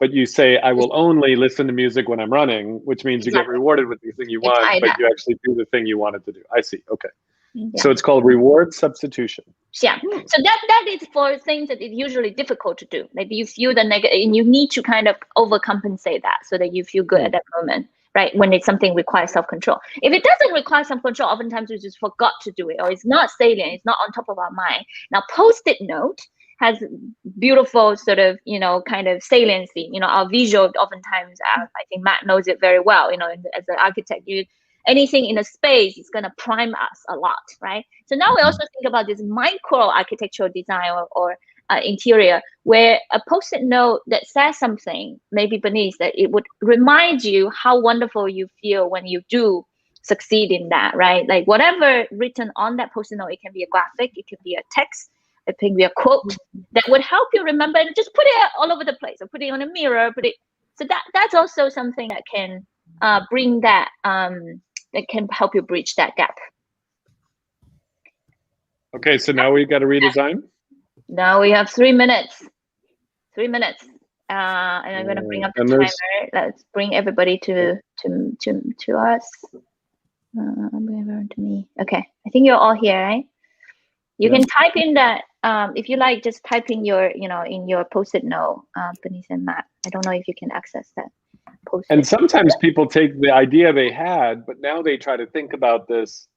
you say, I will only listen to music when I'm running, which means you get rewarded with the thing you want, but you actually do the thing you wanted to do. I see. Okay. Yeah. So it's called reward substitution. Yeah. So that is for things that is usually difficult to do. Maybe you feel the negative, and you need to kind of overcompensate that so that you feel good at that moment. Right, when it's something requires self-control. If it doesn't require self-control, oftentimes we just forgot to do it, or it's not salient, it's not on top of our mind. Now, Post-it note has beautiful sort of, kind of saliency. Our visual oftentimes, I think Matt knows it very well. As an architect, anything in a space is going to prime us a lot, right? So now we also think about this micro architectural design or interior, where a Post-it note that says something, maybe Bernice, that it would remind you how wonderful you feel when you do succeed in that, right? Like whatever written on that Post-it note, it can be a graphic, it can be a text, it can be a quote that would help you remember, and just put it all over the place, or put it on a mirror, so that's also something that can bring that, that can help you bridge that gap. Okay, so now we got to redesign. Now we have 3 minutes. 3 minutes. And I'm going to bring up the timer. Let's bring everybody to us. Bring everyone to me. Okay. I think you're all here, right? You can type in that, if you like, just type in your, in your Post-it note, Bernice and Matt. I don't know if you can access that Post-it. And sometimes people take the idea they had, but now they try to think about this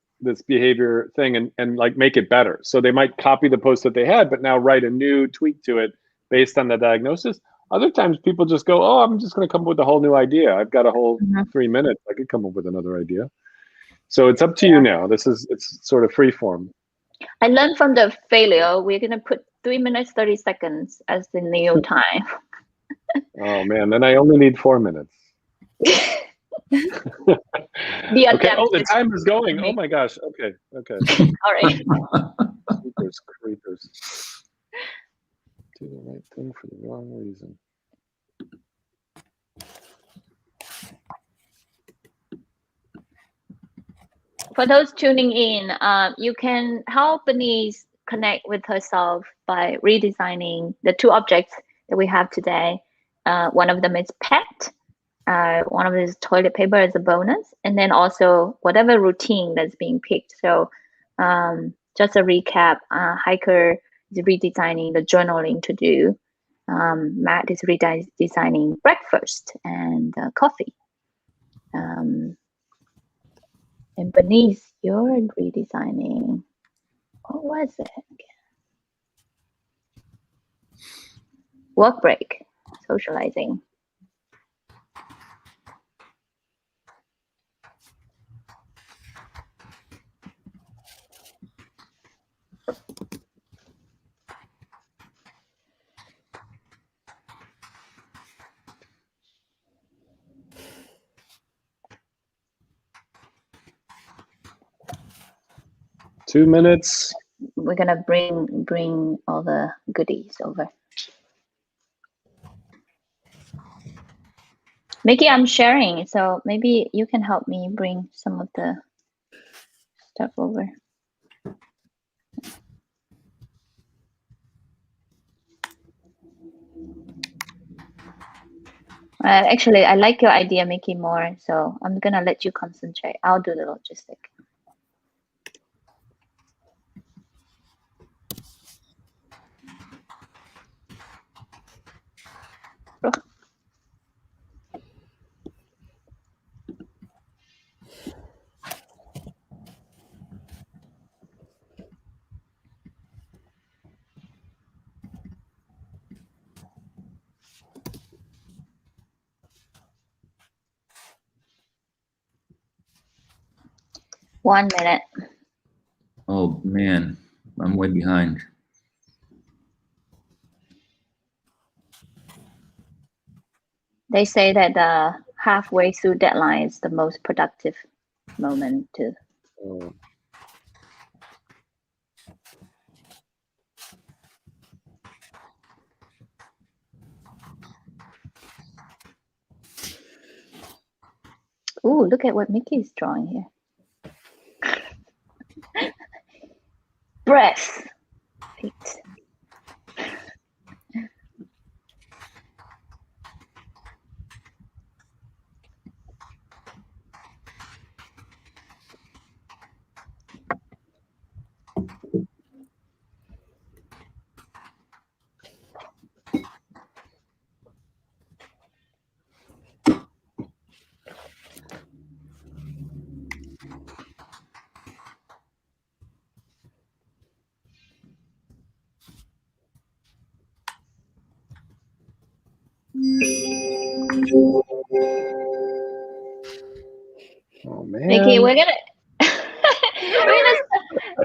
behavior thing and like make it better. So they might copy the post that they had, but now write a new tweak to it based on the diagnosis. Other times people just go, oh, I'm just going to come up with a whole new idea. I've got a whole 3 minutes. I could come up with another idea. So it's up to you now. It's sort of free form. I learned from the failure, we're going to put 3 minutes, 30 seconds as the new time. Oh man, then I only need 4 minets. Okay. Oh, the time is going. Oh my gosh. Okay. All right. Creepers. Do the right thing for the wrong reason. For those tuning in, you can help Bernice connect with herself by redesigning the 2 objects that we have today. One of them is pet. One of them is toilet paper as a bonus, and then also whatever routine that's being picked. So just a recap, Hiker is redesigning the journaling to do. Matt is redesigning breakfast and coffee. And Bernice, you're redesigning, what was it again? Work break, socializing. Two minutes. We're gonna bring all the goodies over. Mickey, I'm sharing, so maybe you can help me bring some of the stuff over. Actually, I like your idea, Mickey, more, so I'm gonna let you concentrate. I'll do the logistic. Oh. One minute. Oh man, I'm way behind. They say that the halfway through deadline is the most productive moment to. Ooh, look at what Mickey's drawing here. Breath. Feet. Oh man. Mickey, we're gonna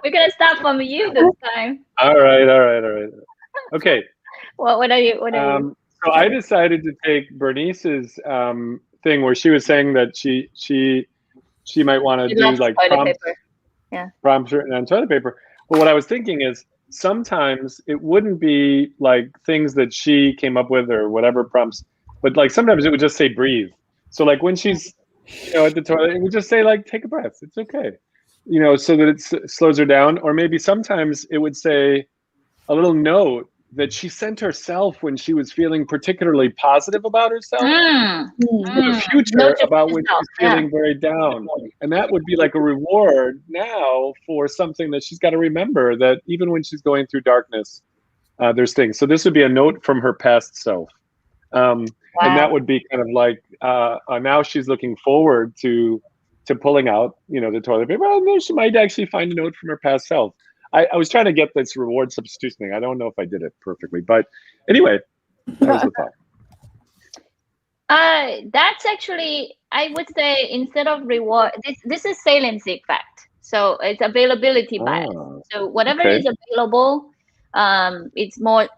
we're gonna start from you this time. All right. Okay. What are you? So I decided to take Bernice's thing where she was saying that she might want to do like prompts, prompts written on toilet paper. But what I was thinking is sometimes it wouldn't be like things that she came up with or whatever prompts, but like sometimes it would just say breathe. So like when she's at the toilet, it would just say like take a breath. It's okay, so that it slows her down. Or maybe sometimes it would say a little note that she sent herself when she was feeling particularly positive about herself, to the future Note to about when yourself, she's feeling very down. And that would be like a reward now for something that she's got to remember, that even when she's going through darkness, there's things. So this would be a note from her past self. And that would be kind of like, now she's looking forward to pulling out, the toilet paper. Well, no, she might actually find a note from her past self. I was trying to get this reward substitution thing. I don't know if I did it perfectly, but anyway, that was the thought. That's actually, I would say, instead of reward, this is saliency effect. So it's availability bias. So whatever is available, it's more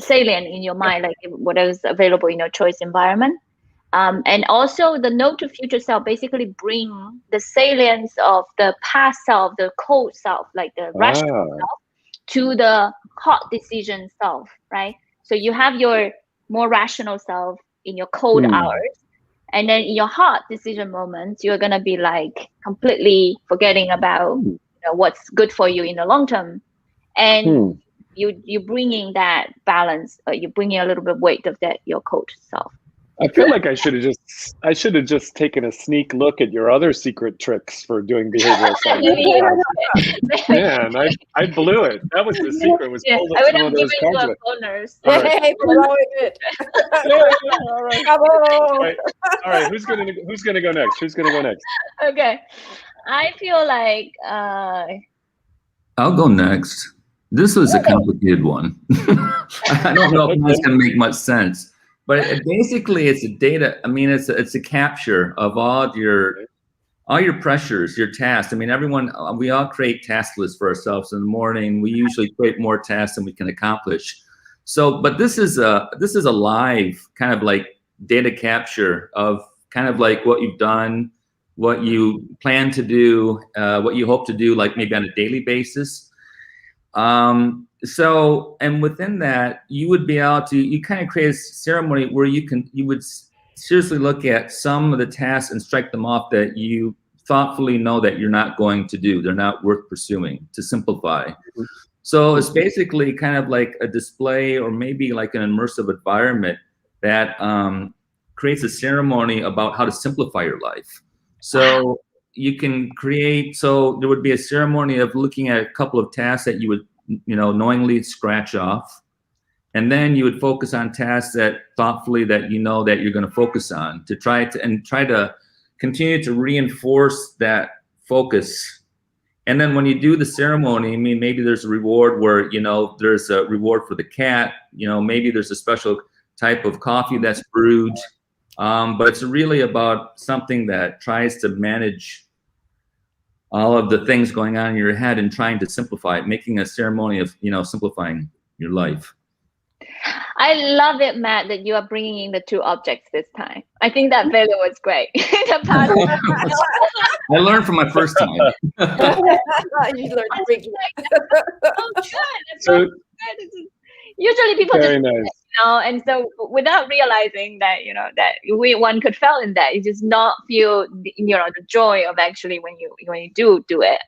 salient in your mind, like whatever is available in your choice environment. And also the note to future self basically bring the salience of the past self, the cold self, like the rational self, to the hot decision self, right? So you have your more rational self in your cold hours, and then in your hot decision moments, you're gonna be like completely forgetting about what's good for you in the long term, and you bringing that balance, you bringing a little bit weight of that your cold self. I feel like I should have just taken a sneak look at your other secret tricks for doing behavioral science. Man, I blew it. That was the secret. Was pull up some of those cards. Hey, blow it. All right. All right. Who's gonna go next? Who's gonna go next? Okay, I feel like I'll go next. This was a complicated one. I don't know if that's gonna make much sense. But basically, it's a data. I mean, it's a capture of all your pressures, your tasks. I mean, we all create task lists for ourselves in the morning. We usually create more tasks than we can accomplish. So, but this is a live kind of like data capture of kind of like what you've done, what you plan to do, what you hope to do, like maybe on a daily basis. So, and within that, you would be able to, you kind of create a ceremony where you would seriously look at some of the tasks and strike them off that you thoughtfully know that you're not going to do. They're not worth pursuing, to simplify. So it's basically kind of like a display or maybe like an immersive environment that creates a ceremony about how to simplify your life. So you can create, so there would be a ceremony of looking at a couple of tasks that you would knowingly scratch off, and then you would focus on tasks that thoughtfully that that you're going to focus on, to try to continue to reinforce that focus. And then when you do the ceremony, I mean, maybe there's a reward where there's a reward for the cat, maybe there's a special type of coffee that's brewed, but it's really about something that tries to manage all of the things going on in your head and trying to simplify it, making a ceremony of, simplifying your life. I love it, Matt, that you are bringing in the two objects this time. I think that video was great. I learned from my first time. You learned quickly. So good. Usually people very just nice. And so without realizing that that one could fail in that, you just not feel the joy of actually when you do it.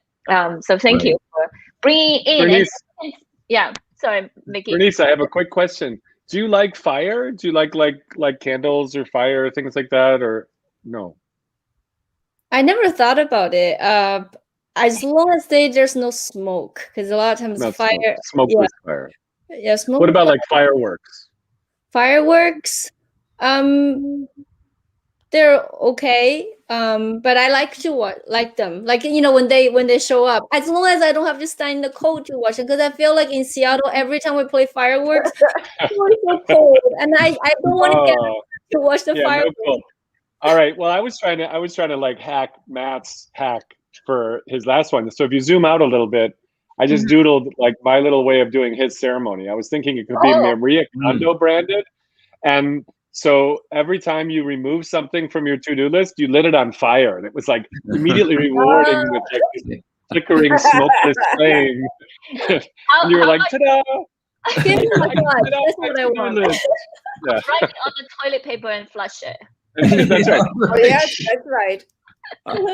So thank you for bringing in. Bernice, sorry, Mickey. Bernice, I have a quick question. Do you like fire? Do you like candles or fire, things like that, or no? I never thought about it. As long as there's no smoke, because a lot of times fire. Smokeless fire. Yeah, smoke. What about like fireworks? Fireworks, they're okay, but I like to like them. Like when they show up. As long as I don't have to stand in the cold to watch it, because I feel like in Seattle every time we play fireworks, it's so cold, and I don't want to get to watch the fireworks. No, cool. All right. Well, I was trying to like hack Matt's hack for his last one. So if you zoom out a little bit, I just doodled like my little way of doing his ceremony. I was thinking it could be Maria Kondo branded. And so every time you remove something from your to-do list, you lit it on fire. And it was like immediately rewarding with like flickering smokeless flame. And you were like, ta-da! That's what I want. Yeah. Write it on the toilet paper and flush it. That's right. Oh, yes, that's right.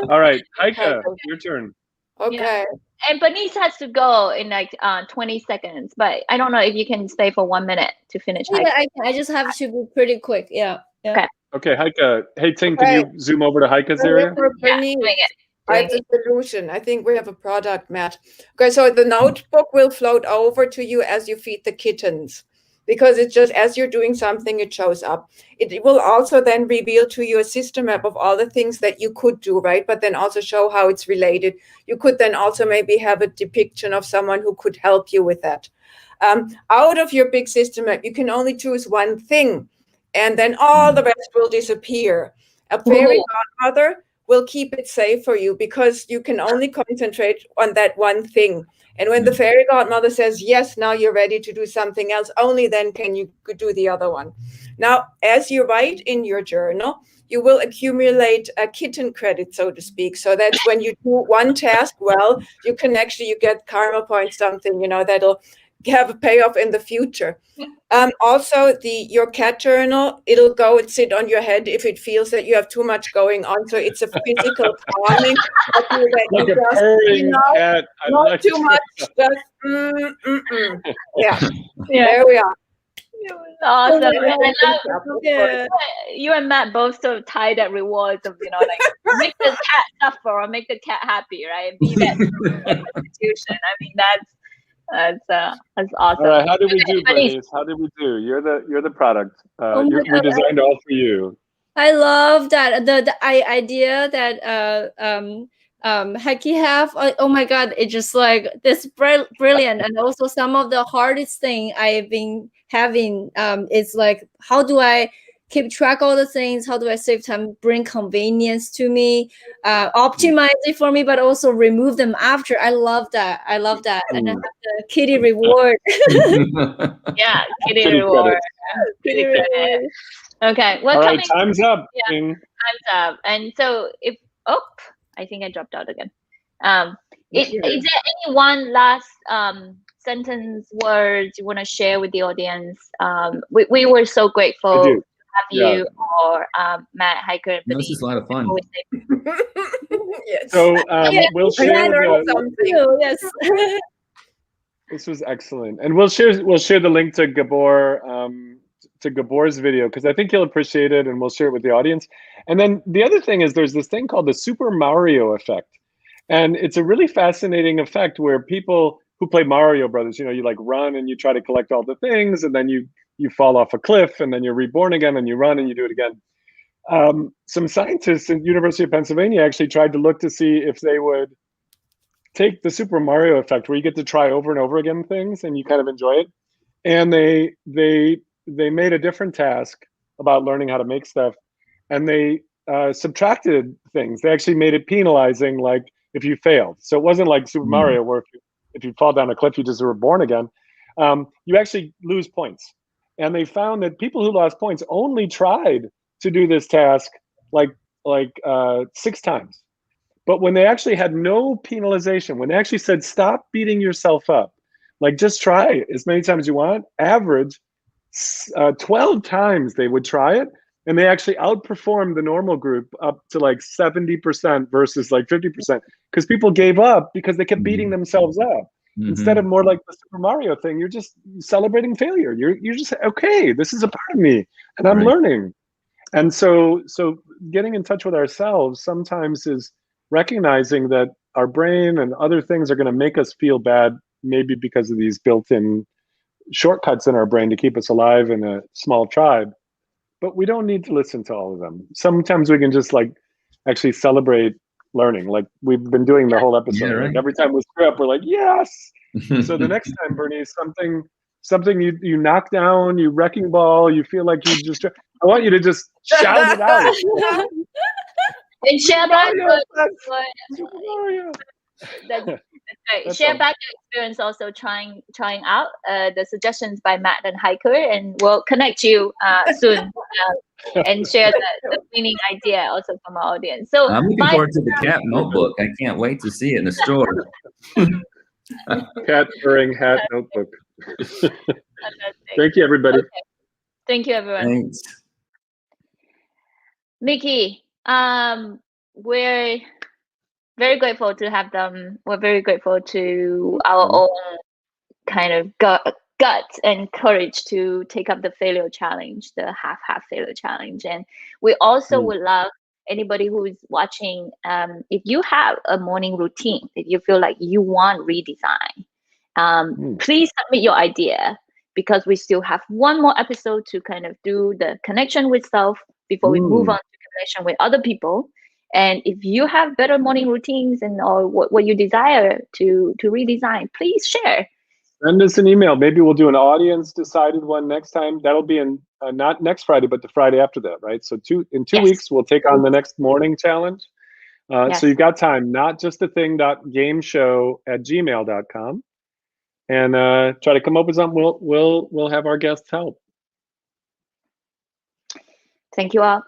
All right. Heike, your turn. Okay. And Bernice has to go in like 20 seconds, but I don't know if you can stay for 1 minute to finish. Yeah, I just have to be pretty quick. Yeah. Okay. Okay, Heike. Hey, Ting, Okay. can you zoom over to Heike's area? For Bernice, doing it. I have the solution. I think we have a product, Matt. Okay, so the notebook will float over to you as you feed the kittens, because it's just as you're doing something, it shows up. It will also then reveal to you a system map of all the things that you could do, right? But then also show how it's related. You could then also maybe have a depiction of someone who could help you with that. Out of your big system map, you can only choose one thing, and then all the rest will disappear. A fairy godmother will keep it safe for you because you can only concentrate on that one thing. And when the fairy godmother says, yes, now you're ready to do something else, only then can you do the other one. Now, as you write in your journal, you will accumulate a kitten credit, so to speak. So that's when you do one task well, you get karma points, something, that'll have a payoff in the future. Also, your cat journal, it'll go and sit on your head if it feels that you have too much going on. So it's a physical calming. Like a purring cat. Not too much. Just Yeah. There we are. It was awesome. I love you and Matt both sort of tie that rewards of, like make the cat suffer or make the cat happy, right? Be that institution. I mean, that's awesome. All right, how did we do, Bernice? How did we do? You're the product. We designed all for you. I love that the idea that Heike have. Oh my God, it's just like this brilliant. And also some of the hardest thing I've been having is like, how do I keep track of all the things? How do I save time, bring convenience to me, optimize it for me, but also remove them after? I love that. And I have the kitty reward. Yeah, kitty reward. Kitty reward. Okay. Well, all right, time's up. Yeah, time's up. And so I think I dropped out again. Is there any one last sentence, words you want to share with the audience? We were so grateful to have you, or Matt, Heike, and This is a lot of fun. Yes. So we'll share Yes. This was excellent, and we'll share the link to Gabor's video, because I think he'll appreciate it, and we'll share it with the audience. And then the other thing is there's this thing called the Super Mario effect, and it's a really fascinating effect where people who play Mario Brothers, you like run and you try to collect all the things, and then you fall off a cliff, and then you're reborn again, and you run and you do it again. Some scientists at University of Pennsylvania actually tried to look to see if they would take the Super Mario effect, where you get to try over and over again things and you kind of enjoy it, and they made a different task about learning how to make stuff, and they subtracted things. They actually made it penalizing, like if you failed. So it wasn't like Super Mario, where if you fall down a cliff, you just were born again. You actually lose points. And they found that people who lost points only tried to do this task like 6 times. But when they actually had no penalization, when they actually said, stop beating yourself up, like just try as many times as you want, average 12 times they would try it, and they actually outperformed the normal group up to like 70% versus like 50%, because people gave up because they kept beating themselves up. Instead of more like the Super Mario thing, you're just celebrating failure. You're just, okay, this is a part of me and I'm learning. And so getting in touch with ourselves sometimes is recognizing that our brain and other things are going to make us feel bad, maybe because of these built-in shortcuts in our brain to keep us alive in a small tribe. But we don't need to listen to all of them. Sometimes we can just like actually celebrate learning, like we've been doing the whole episode. Yeah, right. Like every time we screw up, we're like, yes. So the next time, Bernice, something you knock down, you wrecking ball, you feel like you just, I want you to just shout it out. And share back Super Mario. that's great. Share back your experience, also trying out the suggestions by Matt and Heike, and we'll connect you soon and share the winning idea also from our audience. So I'm looking forward to the cat notebook. I can't wait to see it in the store. Cat furring hat notebook. Thank you, everybody. Okay. Thank you, everyone. Thanks. Mickey, we're very grateful to have them. We're very grateful to our own kind of gut and courage to take up the failure challenge, the half failure challenge. And we also would love anybody who is watching, if you have a morning routine, if you feel like you want redesign, please submit your idea, because we still have one more episode to kind of do the connection with self before we move on to connection with other people. And if you have better morning routines and or what you desire to redesign, please share. Send us an email. Maybe we'll do an audience decided one next time. That'll be in not next Friday, but the Friday after that, right? So in two weeks, we'll take on the next morning challenge. So you've got time, not just a thing.gameshow@gmail.com, and try to come up with something. We'll have our guests help. Thank you all.